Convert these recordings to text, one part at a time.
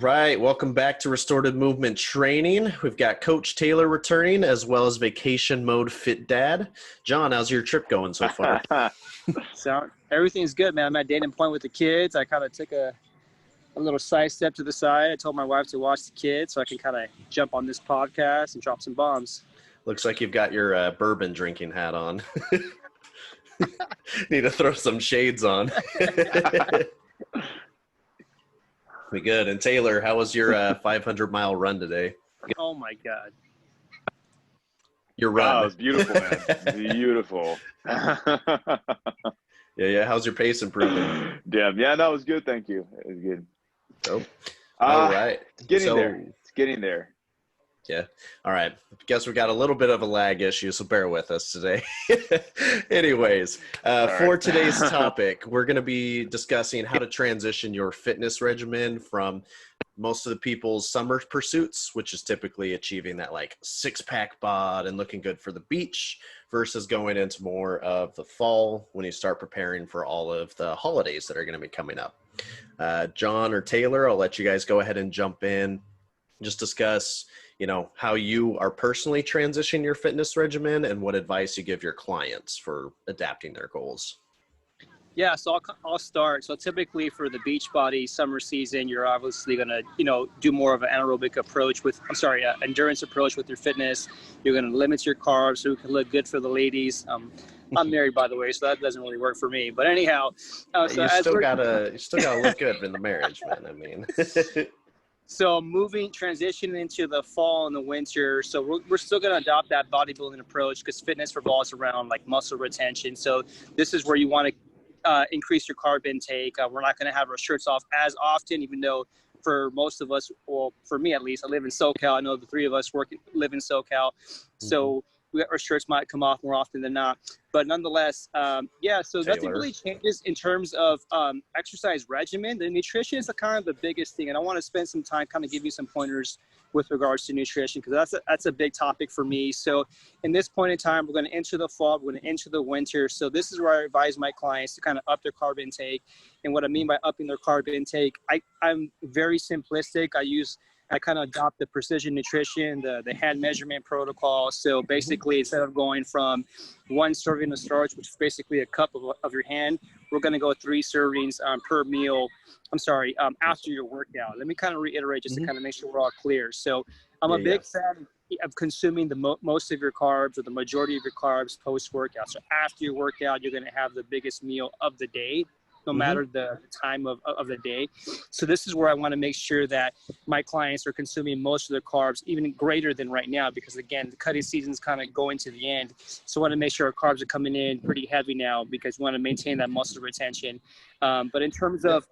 right, welcome back to Restorative Movement Training. We've got Coach Taylor returning as well as Vacation Mode Fit Dad. John, how's your trip going so far? So everything's good, man. I'm at dating point with the kids. I kind of took a little side step to the side. I told my wife to watch the kids so I can kind of jump on this podcast and drop some bombs. Looks like you've got your bourbon drinking hat on. Need to throw some shades on. Be good. And Taylor, how was your 500-mile run today? Oh, my God. Your run. Oh, it was beautiful, man. Beautiful. Yeah. How's your pace improving? Damn. Yeah, no, it was good. Thank you. It was good. Oh, all right. It's getting there. It's getting there. Yeah. All right. Guess we got a little bit of a lag issue, so bear with us today. Anyways, for today's topic, we're going to be discussing how to transition your fitness regimen from most of the people's summer pursuits, which is typically achieving that like six-pack bod and looking good for the beach, versus going into more of the fall when you start preparing for all of the holidays that are going to be coming up. John or Taylor, I'll let you guys go ahead and jump in. Just discuss, how you are personally transitioning your fitness regimen and what advice you give your clients for adapting their goals. Yeah, so I'll start. So typically for the Beachbody summer season, you're obviously going to, do more of an anaerobic approach endurance approach with your fitness. You're going to limit your carbs so it can look good for the ladies. I'm married, by the way, so that doesn't really work for me. But anyhow, you still gotta look good in the marriage, man. I mean. So transitioning into the fall and the winter. So we're still going to adopt that bodybuilding approach because fitness revolves around like muscle retention. So this is where you want to increase your carb intake. We're not going to have our shirts off as often, even though for most of us, well, for me at least, I live in SoCal. I know the three of us live in SoCal. So our shirts might come off more often than not. But nonetheless, so Taylor. Nothing really changes in terms of exercise regimen. The nutrition is kind of the biggest thing. And I want to spend some time kind of give you some pointers with regards to nutrition, because that's a big topic for me. So in this point in time, we're going to enter the fall, we're going to enter the winter. So this is where I advise my clients to kind of up their carb intake. And what I mean by upping their carb intake, I'm very simplistic. I kind of adopt the precision nutrition, the hand measurement protocol. So basically, instead of going from one serving of starch, which is basically a cup of your hand, we're going to go 3 servings per meal. After your workout. Let me kind of reiterate just to kind of make sure we're all clear. So I'm a big fan of consuming the most of your carbs or the majority of your carbs post-workout. So after your workout, you're going to have the biggest meal of the day, no matter the time of the day. So this is where I want to make sure that my clients are consuming most of their carbs, even greater than right now, because again, the cutting season is kind of going to the end. So I want to make sure our carbs are coming in pretty heavy now because we want to maintain that muscle retention. But in terms of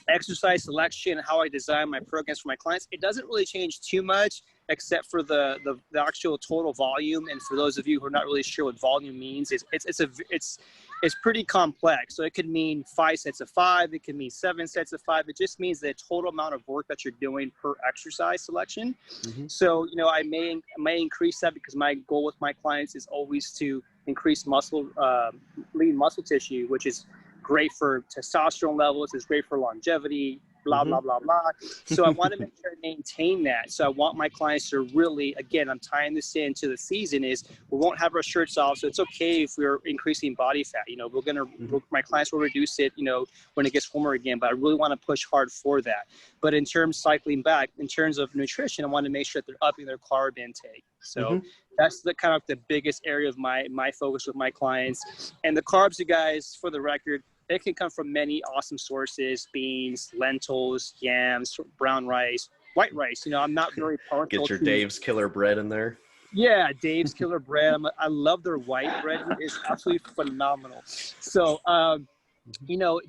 exercise selection and how I design my programs for my clients, it doesn't really change too much except for the actual total volume. And for those of you who are not really sure what volume means, it's pretty complex. So it could mean 5 sets of 5. It could mean 7 sets of 5. It just means the total amount of work that you're doing per exercise selection. So, I may increase that because my goal with my clients is always to increase lean muscle tissue, which is great for testosterone levels. It's great for longevity, blah, blah, blah, blah. So I want to make sure I maintain that. So I want my clients to really, again, I'm tying this into the season, is we won't have our shirts off. So it's okay if we're increasing body fat. My clients will reduce it, when it gets warmer again, but I really want to push hard for that. But in terms of nutrition, I want to make sure that they're upping their carb intake. So that's the kind of the biggest area of my focus with my clients. And the carbs, you guys, for the record, it can come from many awesome sources: beans, lentils, yams, brown rice, white rice. I'm not very partial. Get your Dave's Killer Bread in there. Yeah, Dave's Killer Bread. I love their white bread. It's absolutely phenomenal. So,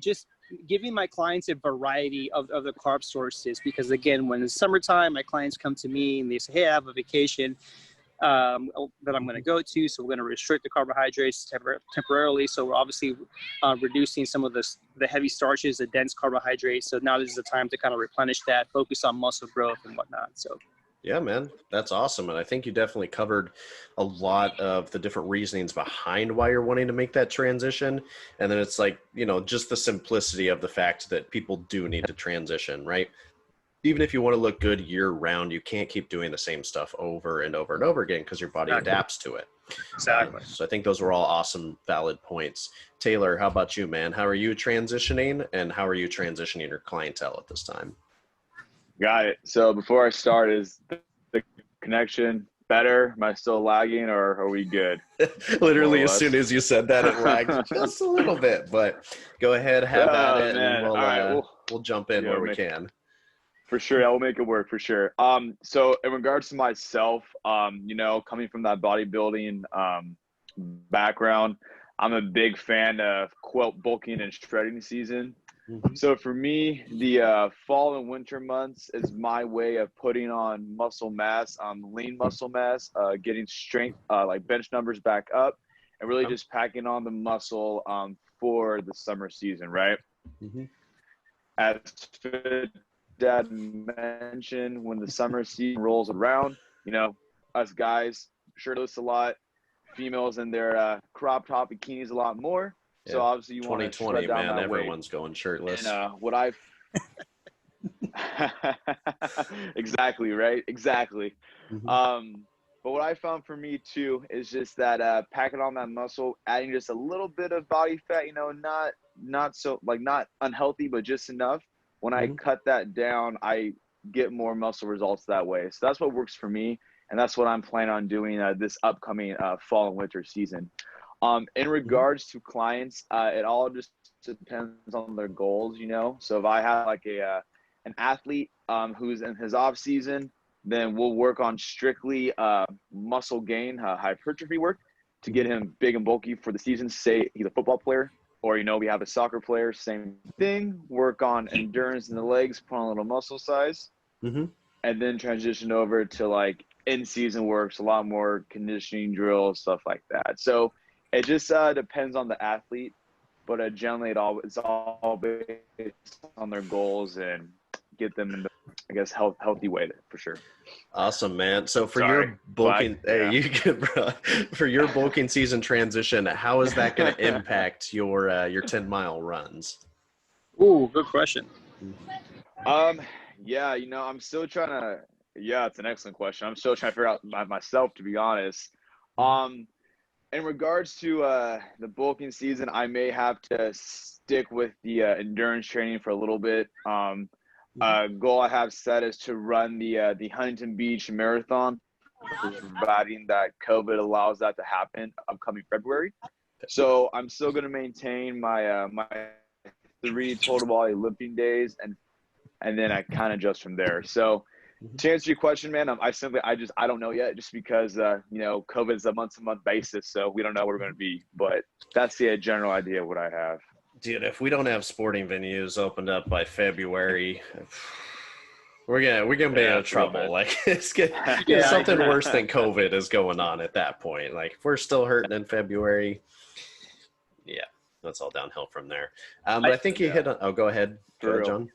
just giving my clients a variety of the carb sources, because again, when it's summertime, my clients come to me and they say, hey, I have a vacation that I'm going to go to. So we're going to restrict the carbohydrates temporarily. So we're obviously reducing some of the heavy starches, the dense carbohydrates. So now this is the time to kind of replenish that, focus on muscle growth and whatnot. So. Yeah, man, that's awesome. And I think you definitely covered a lot of the different reasonings behind why you're wanting to make that transition. And then it's like, just the simplicity of the fact that people do need to transition, right? even if you want to look good year round, you can't keep doing the same stuff over and over and over again because your body adapts to it. Exactly. So I think those were all awesome, valid points. Taylor, how about you, man? How are you transitioning, and how are you transitioning your clientele at this time? Got it. So before I start, is the connection better? Am I still lagging, or are we good? Literally, as soon as you said that, it lagged just a little bit. But go ahead, have at it, man. and All right, we'll jump in where we can. For sure, I will make it work for sure. So in regards to myself, you know, coming from that bodybuilding background, I'm a big fan of bulking and shredding season. Mm-hmm. So for me, the fall and winter months is my way of putting on muscle mass, lean muscle mass, getting strength, like bench numbers back up, and really just packing on the muscle for the summer season, right? Mm-hmm. As Dad mentioned, when the summer season rolls around, you know, us guys shirtless a lot, females in their crop top bikinis a lot more. So obviously you want to shred down that weight. Everyone's going shirtless. And what I've exactly, right? Exactly. Mm-hmm. But what I found for me too is just that packing on that muscle, adding just a little bit of body fat, you know, not so like not unhealthy, but just enough. When I cut that down, I get more muscle results that way. So that's what works for me, and that's what I'm planning on doing this upcoming fall and winter season. In regards to clients, it all just depends on their goals, you know. So if I have like an athlete who's in his off season, then we'll work on strictly muscle gain, hypertrophy work to get him big and bulky for the season. Say he's a football player, or, you know, we have a soccer player, same thing, work on endurance in the legs, put on a little muscle size, and then transition over to like in-season works, a lot more conditioning drills, stuff like that. So it just depends on the athlete, but generally it's all based on their goals and get them in the, I guess, healthy way for sure. Awesome, man. So for your bulking, you can, bro, for your bulking season transition, how is that going to impact your 10-mile runs? Ooh, good question. Yeah, you know, I'm still trying to. Yeah, it's an excellent question. I'm still trying to figure out myself, to be honest. In regards to the bulking season, I may have to stick with the endurance training for a little bit. Goal I have set is to run the Huntington Beach Marathon, providing that COVID allows that to happen upcoming February. So I'm still going to maintain my my 3 total body lifting days, and then I kind of adjust from there. So to answer your question, man, I don't know yet, just because you know, COVID is a month-to-month basis, so we don't know where we're going to be. But that's the general idea of what I have. Dude, if we don't have sporting venues opened up by February, we're gonna be in trouble. Like it's something worse than COVID is going on at that point. Like if we're still hurting in February, yeah, that's all downhill from there. But I think you hit on. Oh, go ahead, John.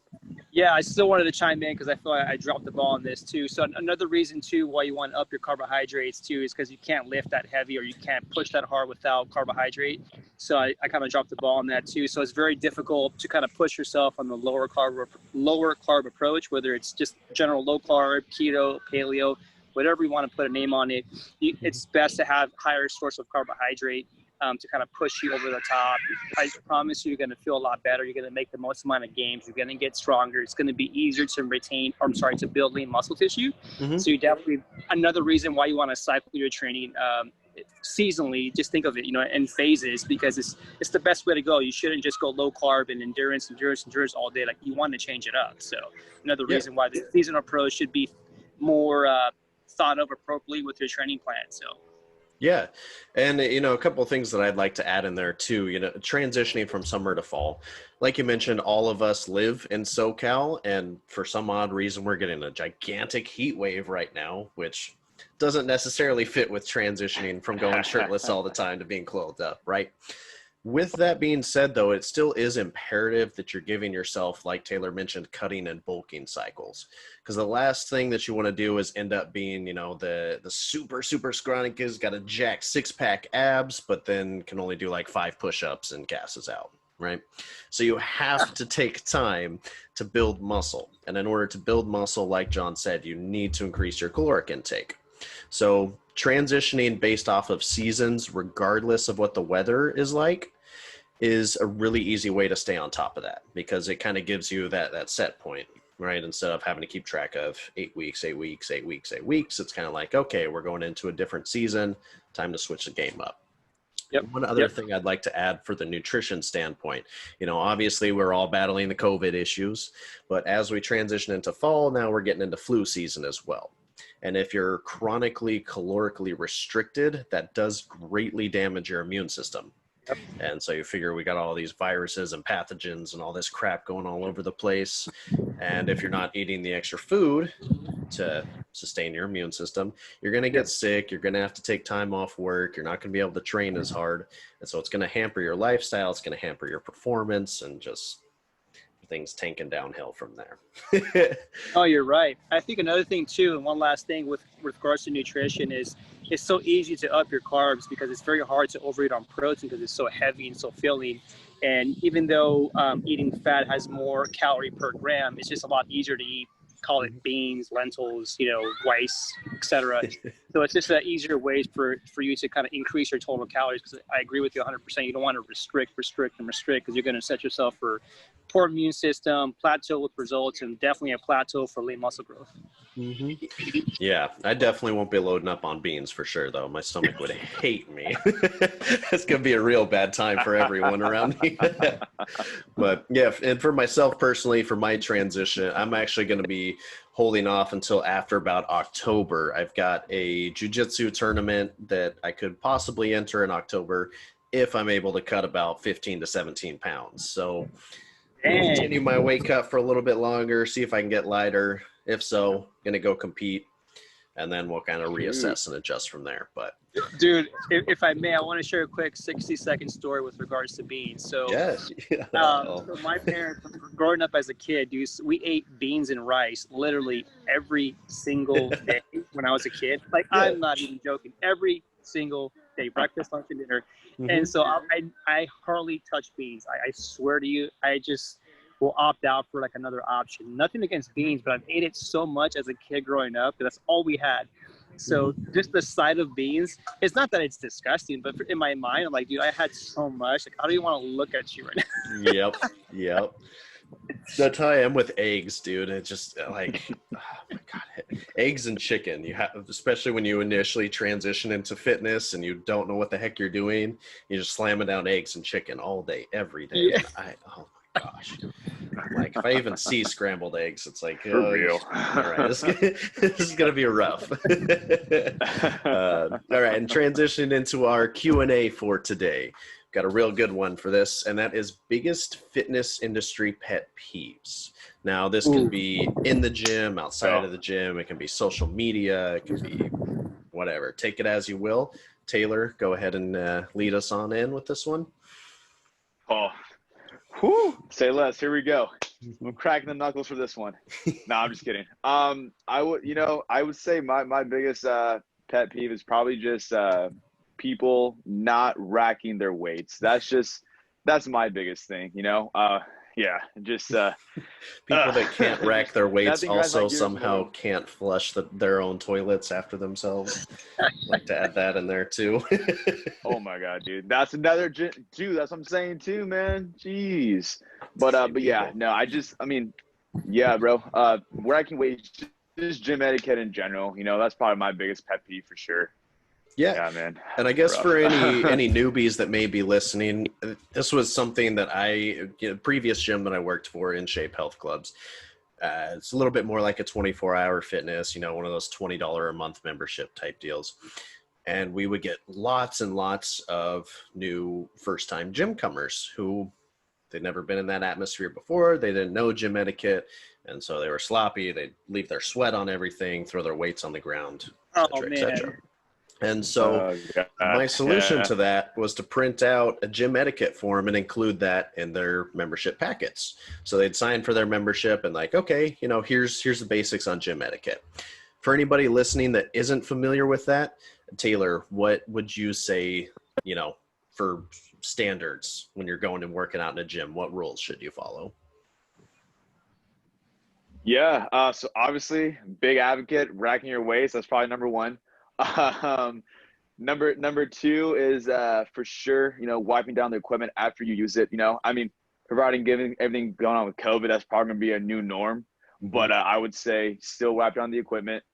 Yeah, I still wanted to chime in because I feel like I dropped the ball on this too. So another reason too why you want to up your carbohydrates too is because you can't lift that heavy or you can't push that hard without carbohydrate. So I kind of dropped the ball on that too. So it's very difficult to kind of push yourself on the lower carb approach, whether it's just general low carb, keto, paleo, whatever you want to put a name on it. It's best to have higher source of carbohydrate to kind of push you over the top. I promise you're going to feel a lot better. You're going to make the most amount of gains. You're going to get stronger. It's going to be easier to build lean muscle tissue. So you definitely, another reason why you want to cycle your training seasonally, just think of it, you know, in phases, because it's the best way to go. You shouldn't just go low carb and endurance all day. Like, you want to change it up. So another reason why the seasonal approach should be more thought of appropriately with your training plan. So. Yeah. And, you know, a couple of things that I'd like to add in there too, you know, transitioning from summer to fall, like you mentioned, all of us live in SoCal, and for some odd reason, we're getting a gigantic heat wave right now, which doesn't necessarily fit with transitioning from going shirtless all the time to being clothed up, right? With that being said, though, it still is imperative that you're giving yourself, like Taylor mentioned, cutting and bulking cycles. Because the last thing that you want to do is end up being, you know, the super scrawny kid's got a jack 6-pack abs, but then can only do like 5 push-ups and gasses out. right? So you have to take time to build muscle. And in order to build muscle, like John said, you need to increase your caloric intake. So transitioning based off of seasons, regardless of what the weather is like, is a really easy way to stay on top of that, because it kind of gives you that set point, right? Instead of having to keep track of 8 weeks, 8 weeks, 8 weeks, 8 weeks, it's kind of like, okay, we're going into a different season, time to switch the game up. Yep. One other thing I'd like to add for the nutrition standpoint, obviously we're all battling the COVID issues, but as we transition into fall, now we're getting into flu season as well. And if you're chronically calorically restricted, that does greatly damage your immune system. Yep. And so you figure we got all these viruses and pathogens and all this crap going all over the place. And if you're not eating the extra food to sustain your immune system, you're going to get sick. You're going to have to take time off work. You're not going to be able to train as hard. And so it's going to hamper your lifestyle. It's going to hamper your performance, and just things tanking downhill from there. Oh, you're right. I think another thing too, and one last thing with regards to nutrition, is it's so easy to up your carbs because it's very hard to overeat on protein because it's so heavy and so filling. And even though eating fat has more calorie per gram, it's just a lot easier to eat, call it beans, lentils, rice, etc. So it's just easier ways for you to kind of increase your total calories, because I agree with you 100%. You don't want to restrict because you're going to set yourself for poor immune system, plateau with results, and definitely a plateau for lean muscle growth. Mm-hmm. Yeah, I definitely won't be loading up on beans for sure, though. My stomach would hate me. It's going to be a real bad time for everyone around me. But yeah, and for myself personally, for my transition, I'm actually going to be holding off until after about October. I've got a jiu-jitsu tournament that I could possibly enter in October if I'm able to cut about 15 to 17 pounds. So continue my weight cut for a little bit longer, see if I can get lighter. If so, going to go compete, and then we'll kind of reassess and adjust from there. But dude, if I may, I want to share a quick 60-second story with regards to beans. So, yes. So my parents, growing up as a kid, we ate beans and rice literally every single day when I was a kid. Like, I'm not even joking. Every single day, breakfast, lunch, and dinner. Mm-hmm. And so I hardly touch beans. I swear to you, I just will opt out for like another option. Nothing against beans, but I've ate it so much as a kid growing up that that's all we had. So just the sight of beans, it's not that it's disgusting, but in my mind, I'm like, dude, I had so much. Like, I don't even want to look at you right now. Yep. That's how I am with eggs, dude. It's just like, oh my God, eggs and chicken. You have, especially when you initially transition into fitness and you don't know what the heck you're doing, you just slamming down eggs and chicken all day, every day. Yeah. Oh my gosh. Like, if I even see scrambled eggs, it's like, for real. All right, this is gonna be rough. All right, and transitioning into our Q&A for today. Got a real good one for this, and that is biggest fitness industry pet peeves. Now, this can be in the gym, outside of the gym. It can be social media. It can be whatever. Take it as you will. Taylor, go ahead and lead us on in with this one. Oh, whew. Say less. Here we go. I'm cracking the knuckles for this one. No, I'm just kidding. I would say my biggest pet peeve is probably just people not racking their weights. That's my biggest thing, just people that can't rack their weights also like somehow can't flush their own toilets after themselves. I'd like to add that in there too. Oh my God, dude, that's another dude. That's what I'm saying too, man. Jeez. But yeah, no, bro. Racking weights, just gym etiquette in general. That's probably my biggest pet peeve for sure. Yeah, man. And I guess for any newbies that may be listening, this was something that previous gym that I worked for, In Shape Health Clubs. It's a little bit more like a 24-hour fitness, one of those $20 a month membership type deals. And we would get lots and lots of new first-time gym comers who they'd never been in that atmosphere before. They didn't know gym etiquette, and so they were sloppy. They'd leave their sweat on everything, throw their weights on the ground, et cetera. And so my solution to that was to print out a gym etiquette form and include that in their membership packets. So they'd sign for their membership and like, okay, here's the basics on gym etiquette. For anybody listening that isn't familiar with that, Taylor, what would you say, for standards when you're going and working out in a gym? What rules should you follow? Yeah. So obviously, big advocate, racking your waist. That's probably number one. Um, number two is for sure, wiping down the equipment after you use it. I mean, given everything going on with COVID, that's probably gonna be a new norm. But I would say still wipe down the equipment.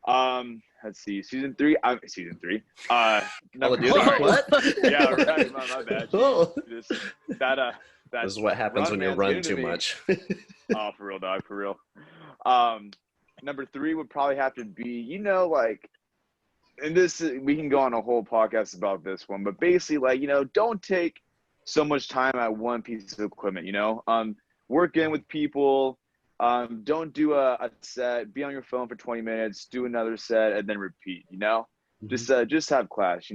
Let's see, season three. Number sorry. What? Yeah, right. My bad. Oh. Just, that This is what happens when you run too much. Oh, for real, dog, for real. Number three would probably have to be, and we can go on a whole podcast about this one, but basically, don't take so much time at one piece of equipment. Work in with people. Don't do a set. Be on your phone for 20 minutes. Do another set and then repeat. Just have class.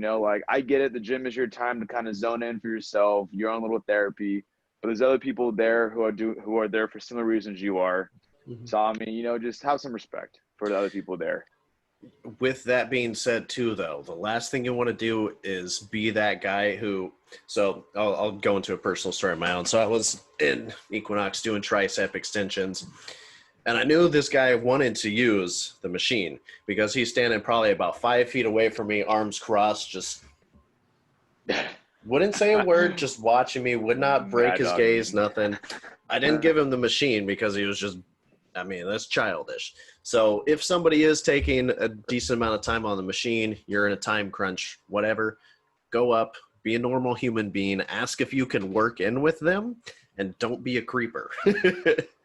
I get it. The gym is your time to kind of zone in for yourself, your own little therapy. But there's other people there who are there for similar reasons you are. Mm-hmm. So I mean, just have some respect for the other people there. With that being said, too, though, the last thing you want to do is be that guy who. So I'll go into a personal story of my own. So I was in Equinox doing tricep extensions, and I knew this guy wanted to use the machine because he's standing probably about 5 feet away from me, arms crossed, just wouldn't say a word, just watching me, would not break his gaze, nothing. I didn't give him the machine because he was just, that's childish. So if somebody is taking a decent amount of time on the machine, you're in a time crunch, whatever, go up, be a normal human being, ask if you can work in with them, and don't be a creeper.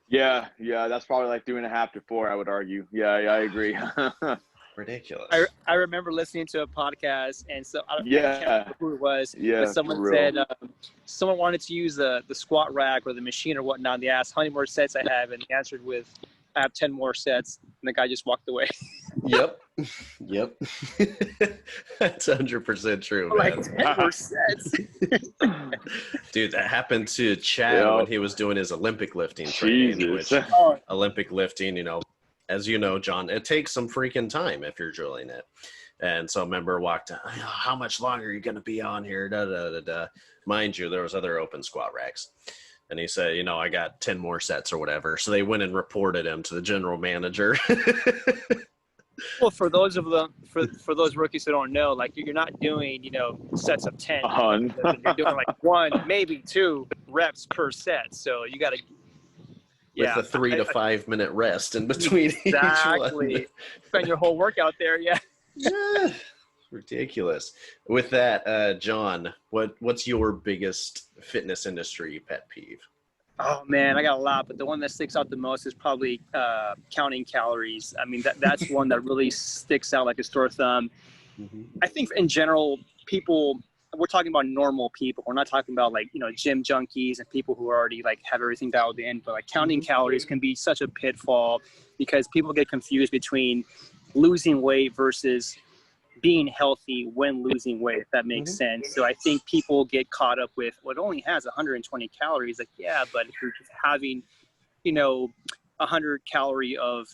Yeah, that's probably like 3.5 to 4, I would argue. Yeah, I agree. Ridiculous. I remember listening to a podcast, and so I can't Yeah. remember who it was, Yeah, but someone for real. said someone wanted to use the squat rack or the machine or whatnot. They asked how many more sets I have, and he answered with, I have 10 more sets, and the guy just walked away. Yep. That's 100% true, man. Like 10 more sets. Dude, that happened to Chad when he was doing his Olympic lifting training. Jesus. Which Olympic lifting, as you know, John, it takes some freaking time if you're drilling it. And so I remember walked down, how much longer are you going to be on here? Da, da, da, da. Mind you, there was other open squat racks. And he said, I got 10 more sets or whatever. So they went and reported him to the general manager. Well, for those rookies who don't know, like you're not doing, sets of 10. You're doing like 1, maybe 2 reps per set. So you got to, with a 3 to 5 minute rest in between exactly. each one. Spend your whole workout there, yeah. Yeah, ridiculous. With that, John, what's your biggest fitness industry pet peeve? Oh man, I got a lot, but the one that sticks out the most is probably counting calories. I mean, that's one that really sticks out like a sore thumb. Mm-hmm. I think in general, we're talking about normal people. We're not talking about like, gym junkies and people who already like have everything dialed in, but like counting calories can be such a pitfall because people get confused between losing weight versus being healthy when losing weight, if that makes sense. So I think people get caught up with what only has 120 calories. Like, yeah, but if you're just having, 100 calorie of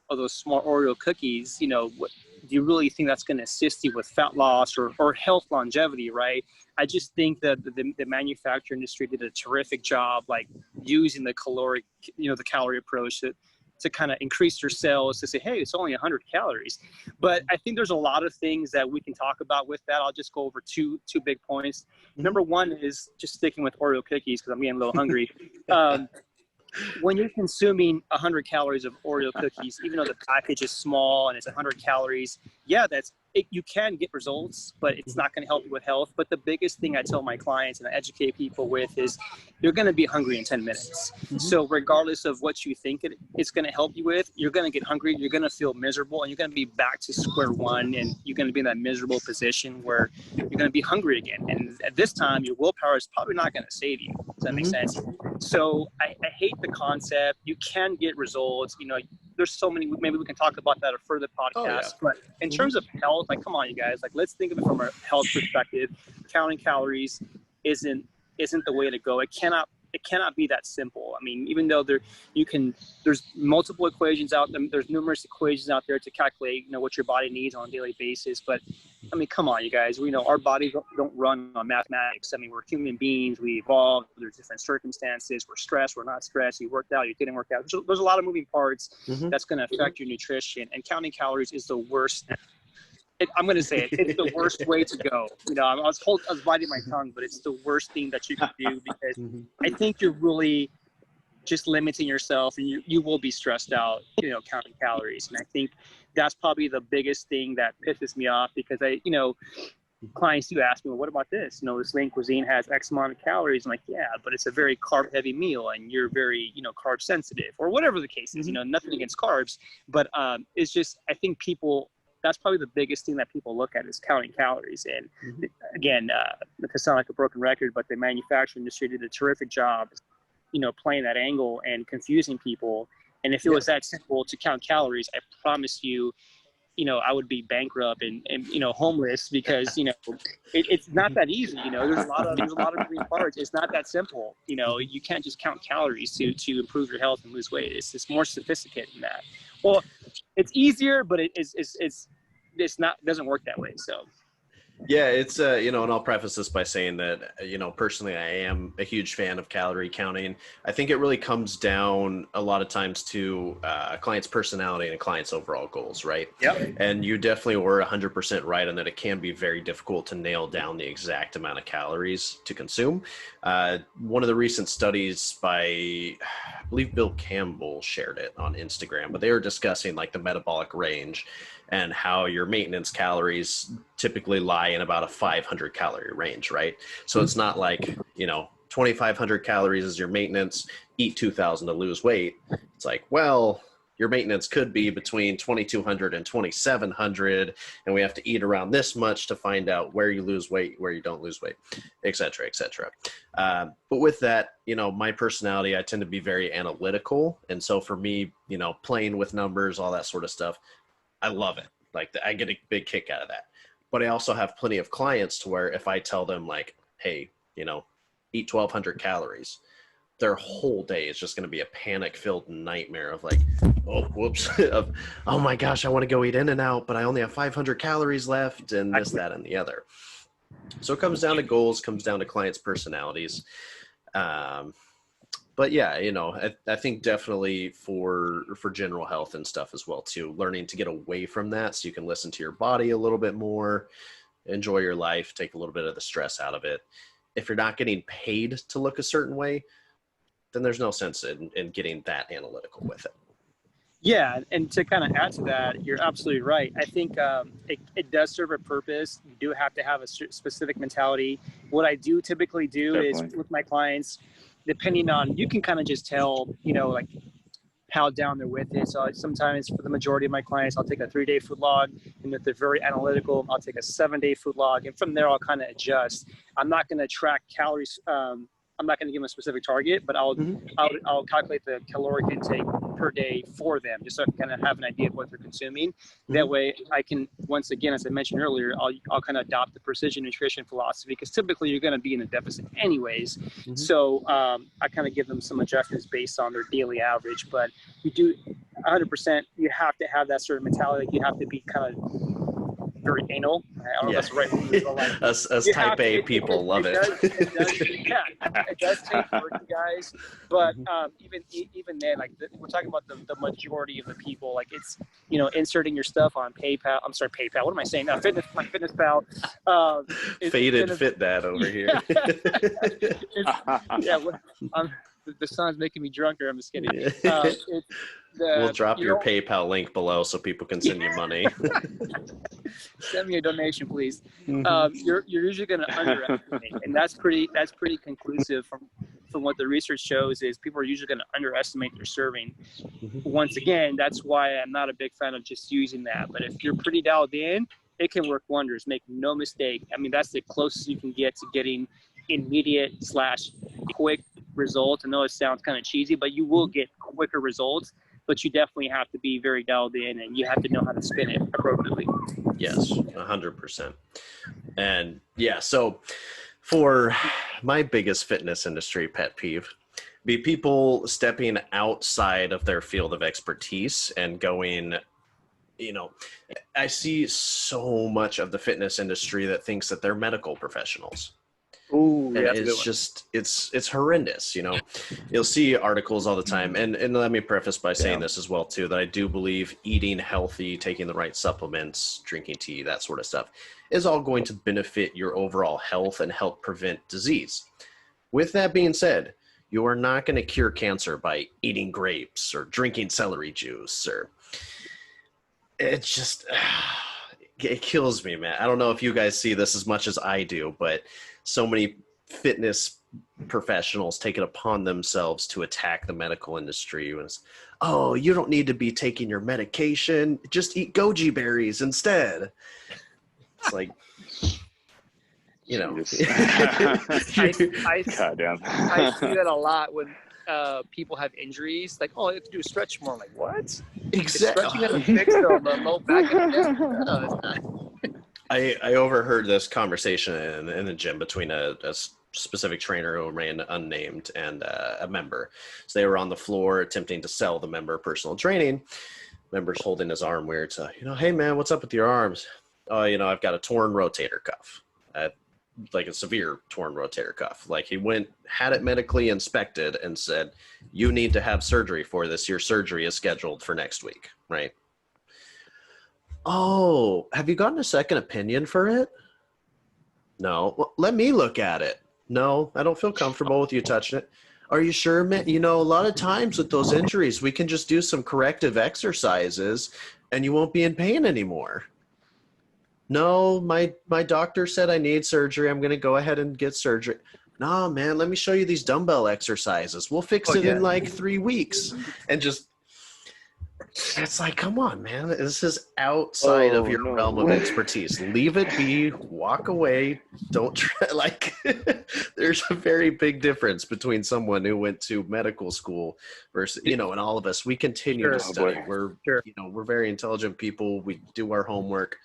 those small Oreo cookies, what do you really think that's going to assist you with fat loss or health longevity, right? I just think that the manufacturing industry did a terrific job, like using the the calorie approach to kind of increase your sales, to say, hey, it's only 100 calories. But I think there's a lot of things that we can talk about with that. I'll just go over two big points. Number one is just sticking with Oreo cookies because I'm getting a little hungry. When you're consuming 100 calories of Oreo cookies, even though the package is small and it's 100 calories, yeah, you can get results, but it's not going to help you with health. But the biggest thing I tell my clients and I educate people with is you're going to be hungry in 10 minutes. So regardless of what you think it's going to help you with, you're going to get hungry, you're going to feel miserable, and you're going to be back to square one, and you're going to be in that miserable position where you're going to be hungry again. And at this time, your willpower is probably not going to save you. Does that make sense? So I hate the concept. You can get results. There's so many, maybe we can talk about that a further podcast, but in terms of health, like, come on, you guys, like, let's think of it from a health perspective. Counting calories isn't the way to go. It cannot be that simple. I mean, even though there's multiple equations out there, there's numerous equations out there to calculate, what your body needs on a daily basis, but I mean, come on, you guys. We know our bodies don't run on mathematics. I mean, we're human beings. We evolve. There's different circumstances. We're stressed. We're not stressed. You worked out. You didn't work out. There's a lot of moving parts that's going to affect your nutrition. And counting calories is the worst. I'm going to say it. It's the worst way to go. You know, I was biting my tongue, but it's the worst thing that you can do because I think you're really just limiting yourself, and you will be stressed out, you know, counting calories. And I think that's probably the biggest thing that pisses me off because clients do ask me, well, what about this? You know, this lean cuisine has X amount of calories. I'm like, yeah, but it's a very carb heavy meal and you're very, you know, carb sensitive or whatever the case is, you know, nothing against carbs, but it's just, I think that's probably the biggest thing that people look at is counting calories. And again, not to sound like a broken record, but the manufacturing industry did a terrific job, you know, playing that angle and confusing people. And if it was that simple to count calories, I promise you, you know, I would be bankrupt and you know, homeless because, you know, it's not that easy. You know, there's a lot of moving parts. It's not that simple. You know, you can't just count calories to improve your health and lose weight. It's more sophisticated than that. Well, it's easier, but it's not, doesn't work that way. So. Yeah, it's, you know, and I'll preface this by saying that, you know, personally, I am a huge fan of calorie counting. I think it really comes down a lot of times to a client's personality and a client's overall goals, right? Yep. And you definitely were 100% right in that it can be very difficult to nail down the exact amount of calories to consume. One of the recent studies by, I believe Bill Campbell shared it on Instagram, but they were discussing like the metabolic range and how your maintenance calories typically lie in about a 500 calorie range, right? So it's not like, you know, 2,500 calories is your maintenance, eat 2,000 to lose weight. It's like, well, your maintenance could be between 2,200 and 2,700, and we have to eat around this much to find out where you lose weight, where you don't lose weight, et cetera, et cetera. But with that, you know, my personality, I tend to be very analytical. And so for me, you know, playing with numbers, all that sort of stuff, I love it. Like I get a big kick out of that. But I also have plenty of clients to where if I tell them like, hey, you know, eat 1,200 calories, their whole day is just going to be a panic-filled nightmare of like, oh, whoops, of, oh my gosh, I want to go eat In-N-Out, but I only have 500 calories left and this, that, and the other. So it comes down to goals, comes down to clients' personalities. But yeah, you know, I think definitely for general health and stuff as well too, learning to get away from that so you can listen to your body a little bit more, enjoy your life, take a little bit of the stress out of it. If you're not getting paid to look a certain way, then there's no sense in getting that analytical with it. Yeah, and to kind of add to that, you're absolutely right. I think it does serve a purpose. You do have to have a specific mentality. What I do typically do is with my clients, depending on, you can kind of just tell, you know, like how down they're with it. So sometimes for the majority of my clients, I'll take a 3-day food log, and if they're very analytical, I'll take a 7-day food log, and from there I'll kind of adjust. I'm not going to track calories. I'm not going to give them a specific target, but I'll calculate the caloric intake per day for them, just so I can kind of have an idea of what they're consuming. That way I can, once again, as I mentioned earlier, I'll kind of adopt the precision nutrition philosophy, because typically you're going to be in a deficit anyways. So I kind of give them some adjustments based on their daily average. But you do 100%, you have to have that sort of mentality. You have to be kind of very anal. I don't know if that's the right word, but like, us type A people love it. It does take work, you guys. But even then, like we're talking about the majority of the people, like it's, you know, inserting your stuff on PayPal. I'm sorry, PayPal. What am I saying? No, FitnessPal. Faded fit that over here. The sun's making me drunker. I'm just kidding. We'll drop your PayPal link below so people can send you money. Send me a donation, please. You're usually going to underestimate, and that's pretty conclusive from what the research shows. Is people are usually going to underestimate their serving. Once again, that's why I'm not a big fan of just using that. But if you're pretty dialed in, it can work wonders. Make no mistake. I mean, that's the closest you can get to getting immediate / quick results. I know it sounds kind of cheesy, but you will get quicker results. But you definitely have to be very dialed in, and you have to know how to spin it appropriately. Yes, 100%. And yeah, so for my biggest fitness industry pet peeve, be people stepping outside of their field of expertise and going I see so much of the fitness industry that thinks that they're medical professionals. Ooh, And yeah, that's a good it's one. just it's horrendous. You'll see articles all the time, and let me preface by saying this as well too, that I do believe eating healthy, taking the right supplements, drinking tea, that sort of stuff is all going to benefit your overall health and help prevent disease. With that being said, you are not going to cure cancer by eating grapes or drinking celery juice, or it's just it kills me, man. I don't know if you guys see this as much as I do, but so many fitness professionals take it upon themselves to attack the medical industry. Oh, you don't need to be taking your medication. Just eat goji berries instead. It's like, I Goddamn. I see that a lot when people have injuries. Like, oh, I have to do a stretch more. I'm like, what? Exactly. Stretching gonna fix the low back? No, it's not. I overheard this conversation in the gym between a specific trainer who remained unnamed and a member. So they were on the floor attempting to sell the member personal training. Member's holding his arm weird. So, hey man, what's up with your arms? Oh, I've got a torn rotator cuff. Like a severe torn rotator cuff. Like he had it medically inspected and said, you need to have surgery for this. Your surgery is scheduled for next week, right? Oh, have you gotten a second opinion for it? No. Well, let me look at it. No, I don't feel comfortable with you touching it. Are you sure, man? A lot of times with those injuries, we can just do some corrective exercises and you won't be in pain anymore. No, my doctor said I need surgery. I'm going to go ahead and get surgery. No, man, let me show you these dumbbell exercises. We'll fix it in like 3 weeks. And just, it's like, come on, man. This is outside of your realm of expertise. Leave it be. Walk away. Don't try. Like, there's a very big difference between someone who went to medical school versus, and all of us. We continue to study. We're very intelligent people. We do our homework.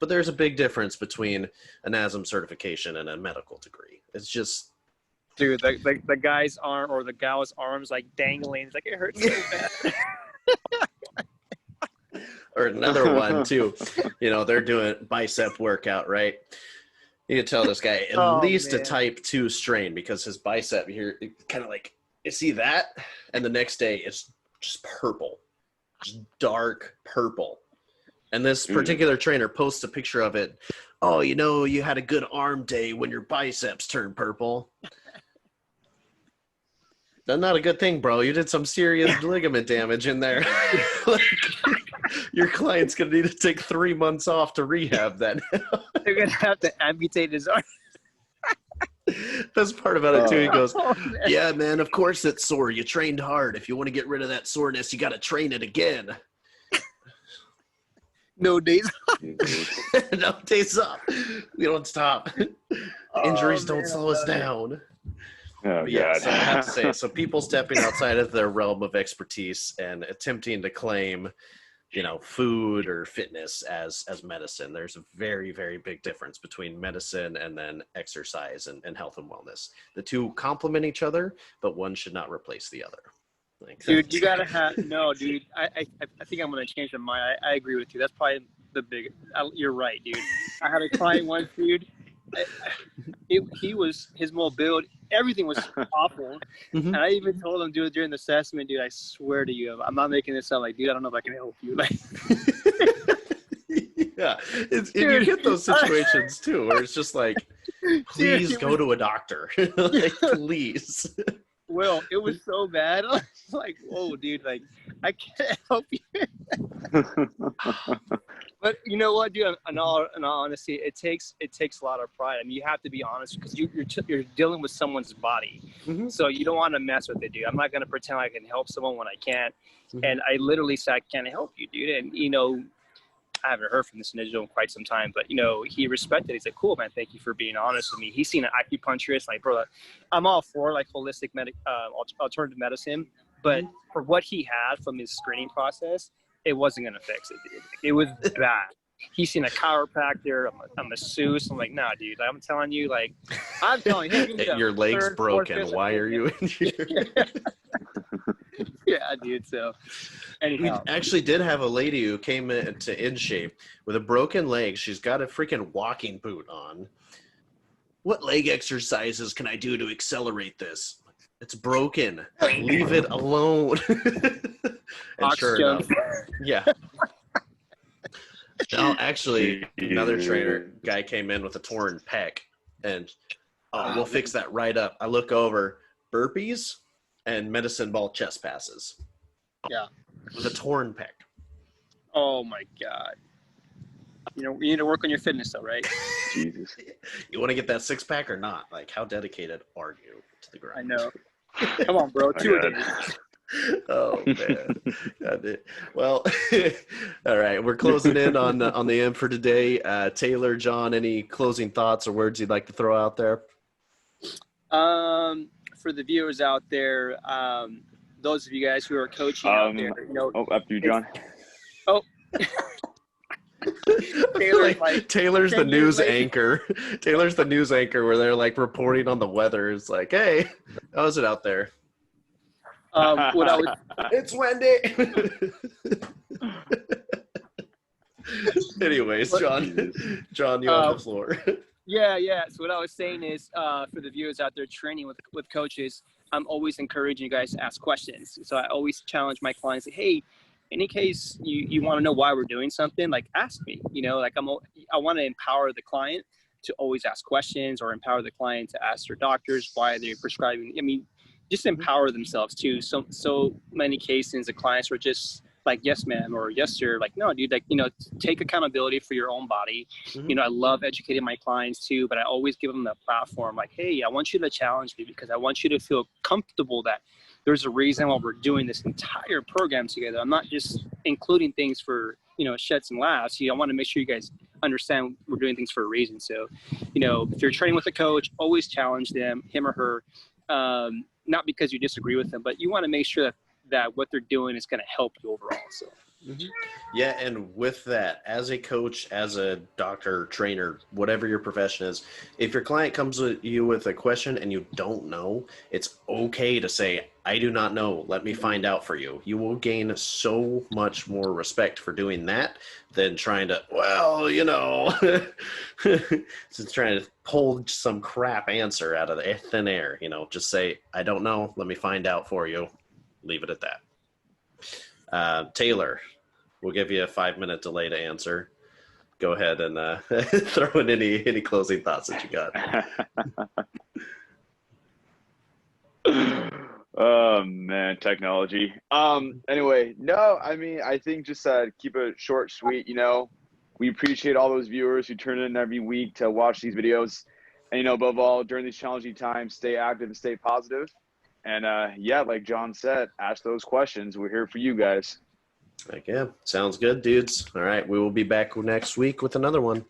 But there's a big difference between a NASM certification and a medical degree. It's just, dude, the guy's arm or the gal's arms like dangling. It's like it hurts so bad. Or another one too. They're doing bicep workout, right? You can tell this guy at least a type 2 strain because his bicep here, kind of like, you see that? And the next day it's just purple, just dark purple. And this particular trainer posts a picture of it. Oh, you had a good arm day when your biceps turned purple. That's not a good thing, bro. You did some serious ligament damage in there. Your client's going to need to take 3 months off to rehab that. They're going to have to amputate his arm. Best part about it, too, he goes, yeah, man, of course it's sore. You trained hard. If you want to get rid of that soreness, you got to train it again. No days off. No days off. We don't stop. Injuries don't slow us down. Oh, yeah, God. so I have to say, so people stepping outside of their realm of expertise and attempting to claim, food or fitness as medicine. There's a very, very big difference between medicine and then exercise and health and wellness. The two complement each other, but one should not replace the other. Dude, you gotta have dude. I think I'm gonna change my mind. I agree with you. That's probably the big. You're right, dude. I had a client once, dude. His mobility, everything was awful, and I even told him, dude, during the assessment, dude, I swear to you, I'm not making this up. Like, dude, I don't know if I can help you. Like, yeah, you get those situations too, where it's just like, please go to a doctor, like, please. Well, it was so bad. I was like, whoa, dude, like, I can't help you. But you know what, dude? In all honesty, it takes a lot of pride. I mean, you have to be honest because you're dealing with someone's body, so you don't want to mess with it, dude. I'm not gonna pretend I can help someone when I can't. And I literally said, I can't help you, dude. And I haven't heard from this individual in quite some time, but he respected it. He's like, cool, man, thank you for being honest with me. He's seen an acupuncturist, like, bro, I'm all for like holistic alternative medicine, but for what he had from his screening process, it wasn't gonna fix it, dude. It was bad. He's seen a chiropractor, a masseuse. I'm like, nah, dude. I'm telling you, your leg's broken. Why are you in here? Yeah, dude. So We anyhow, actually did have a lady who came in to In Shape with a broken leg. She's got a freaking walking boot on. What leg exercises can I do to accelerate this? It's broken. Leave it alone. And sure oxygen. enough, yeah. No, actually, another trainer guy came in with a torn pec, and we'll fix that right up. I look over, burpees and medicine ball chest passes. Yeah. With a torn pec. Oh my God. You know, you need to work on your fitness though, right? Jesus. You want to get that six pack or not? Like, how dedicated are you to the grind? I know. Come on, bro. 2 a day. Oh man. God, well, all right. We're closing in on the end for today. Taylor, John, any closing thoughts or words you'd like to throw out there? For the viewers out there, those of you guys who are coaching out there, you know. Oh, after you, John. Oh. Taylor's the news anchor. Taylor's the news anchor where they're like reporting on the weather. It's like, hey, how is it out there? It's windy. Anyways, John, you have the floor. Yeah. So what I was saying is, for the viewers out there training with coaches, I'm always encouraging you guys to ask questions. So I always challenge my clients, say, hey, any case you want to know why we're doing something, like ask me. You know, like I want to empower the client to always ask questions, or empower the client to ask their doctors why they're prescribing. I mean, just empower themselves too. So many cases the clients are just like, yes ma'am, or yes sir. Like, no dude, like, you know, take accountability for your own body. You know, I love educating my clients too, but I always give them the platform, like, hey, I want you to challenge me, because I want you to feel comfortable that there's a reason why we're doing this entire program together. I'm not just including things for, you know, shits and laughs. I want to make sure you guys understand we're doing things for a reason. So, you know, if you're training with a coach, always challenge them, him or her, not because you disagree with them, but you want to make sure that what they're doing is going to help you overall. So. Yeah, and with that, as a coach, as a doctor, trainer, whatever your profession is, if your client comes to you with a question and you don't know, it's okay to say, I do not know. Let me find out for you. You will gain so much more respect for doing that than trying to, well, you know, just trying to pull some crap answer out of the thin air. You know, just say, I don't know. Let me find out for you. Leave it at that. Taylor, we'll give you a 5-minute delay to answer. Go ahead and throw in any closing thoughts that you got. Oh man, technology. Anyway, no, I mean, I think just keep it short, sweet. You know, we appreciate all those viewers who turn in every week to watch these videos, and you know, above all, during these challenging times, stay active and stay positive. And yeah, like John said, ask those questions. We're here for you guys. Like, yeah, sounds good, dudes. All right, we will be back next week with another one.